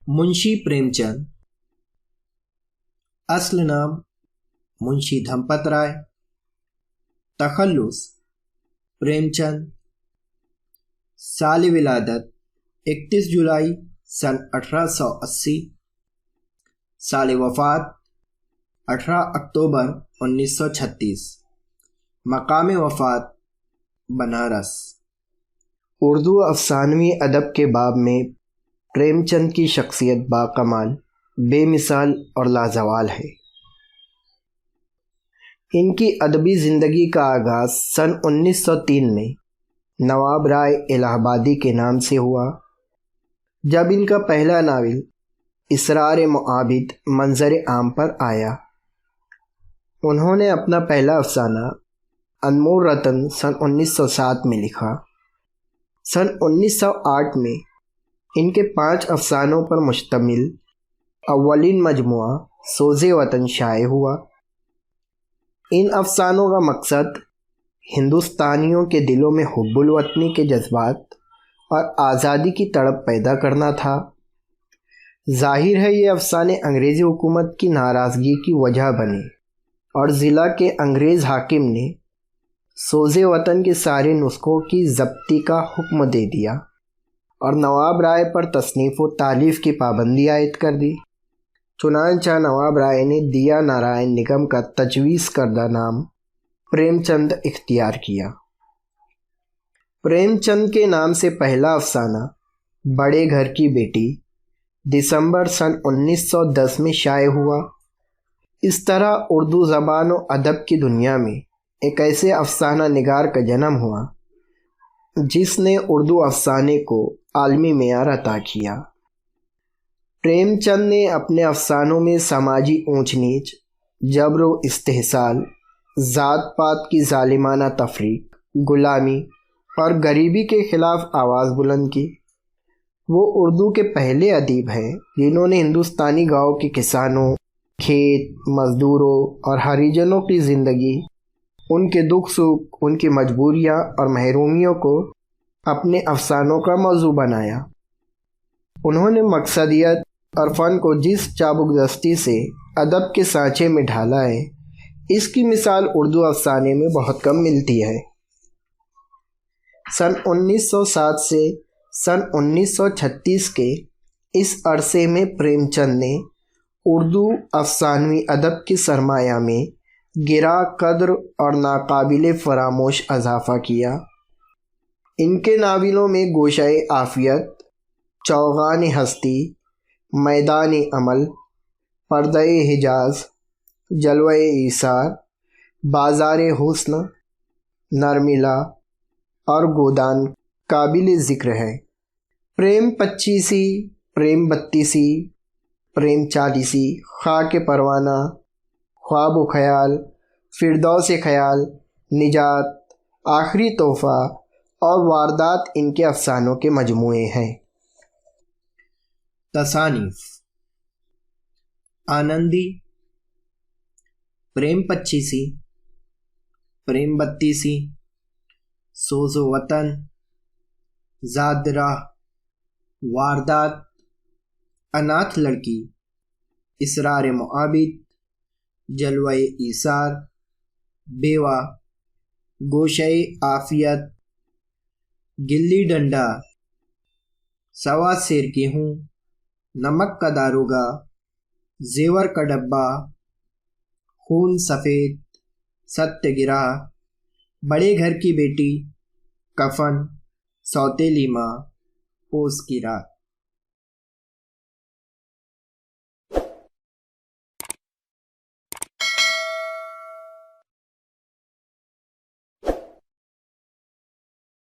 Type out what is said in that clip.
منشی پریم چند، اصل نام منشی دھمپت رائے، تخلص پریم چند، سال ولادت 31 جولائی سن 1880، سال وفات 18 اکتوبر 1936، مقام وفات بنارس۔ اردو افسانوی ادب کے باب میں پریم چند کی شخصیت باکمال، بے مثال اور لازوال ہے۔ ان کی ادبی زندگی کا آغاز سن 1903 میں نواب رائے الہ آبادی کے نام سے ہوا، جب ان کا پہلا ناول اسرار معابد منظر عام پر آیا۔ انہوں نے اپنا پہلا افسانہ انمول رتن سن 1907 میں لکھا۔ سن 1908 میں ان کے 5 افسانوں پر مشتمل اولین مجموعہ سوز وطن شائع ہوا۔ ان افسانوں کا مقصد ہندوستانیوں کے دلوں میں حب الوطنی کے جذبات اور آزادی کی تڑپ پیدا کرنا تھا۔ ظاہر ہے یہ افسانے انگریزی حکومت کی ناراضگی کی وجہ بنے اور ضلع کے انگریز حاکم نے سوز وطن کے سارے نسخوں کی ضبطی کا حکم دے دیا اور نواب رائے پر تصنیف و تالیف کی پابندی عائد کر دی۔ چنانچہ نواب رائے نے دیا نارائن نگم کا تجویز کردہ نام پریم چند اختیار کیا۔ پریم چند کے نام سے پہلا افسانہ بڑے گھر کی بیٹی دسمبر سن 1910 میں شائع ہوا۔ اس طرح اردو زبان و ادب کی دنیا میں ایک ایسے افسانہ نگار کا جنم ہوا جس نے اردو افسانے کو عالمی معیار عطا کیا۔ پریم چند نے اپنے افسانوں میں سماجی اونچ نیچ، جبر و استحصال، ذات پات کی ظالمانہ تفریق، غلامی اور غریبی کے خلاف آواز بلند کی۔ وہ اردو کے پہلے ادیب ہیں جنہوں نے ہندوستانی گاؤں کے کسانوں، کھیت مزدوروں اور ہریجنوں کی زندگی، ان کے دکھ سکھ، ان کی مجبوریاں اور محرومیوں کو اپنے افسانوں کا موضوع بنایا۔ انہوں نے مقصدیت اور فن کو جس چابک دستی سے ادب کے سانچے میں ڈھالا ہے، اس کی مثال اردو افسانے میں بہت کم ملتی ہے۔ سن 1907 سے سن 1936 کے اس عرصے میں پریم چند نے اردو افسانوی ادب کی سرمایہ میں گراں قدر اور ناقابل فراموش اضافہ کیا۔ ان کے ناولوں میں گوشۂ عافیت، چوغان ہستی، میدان عمل، پردہ حجاز، جلوہ ایثار، بازار حسن، نرملا اور گودان قابل ذکر ہے۔ پریم پچیسی، پریم بتیسی، پریم چالیسی، خاک پروانہ، خواب و خیال، فردوس خیال، نجات، آخری تحفہ اور واردات ان کے افسانوں کے مجموعے ہیں۔ تصانیف: آنندی، پریم پچیسی، پریم بتیسی، سوز و وطن، زاد راہ، واردات، اناتھ لڑکی، اسرار معابد، جلوہ ایثار، بیوہ، گوشۂ عافیت، گلی ڈنڈا، سوا سیر کی ہوں، نمک کا داروغہ، زیور کا ڈبہ، خون سفید، ستیہ گرہ، بڑے گھر کی بیٹی، کفن، سوتیلی ماں، پوس کی رات۔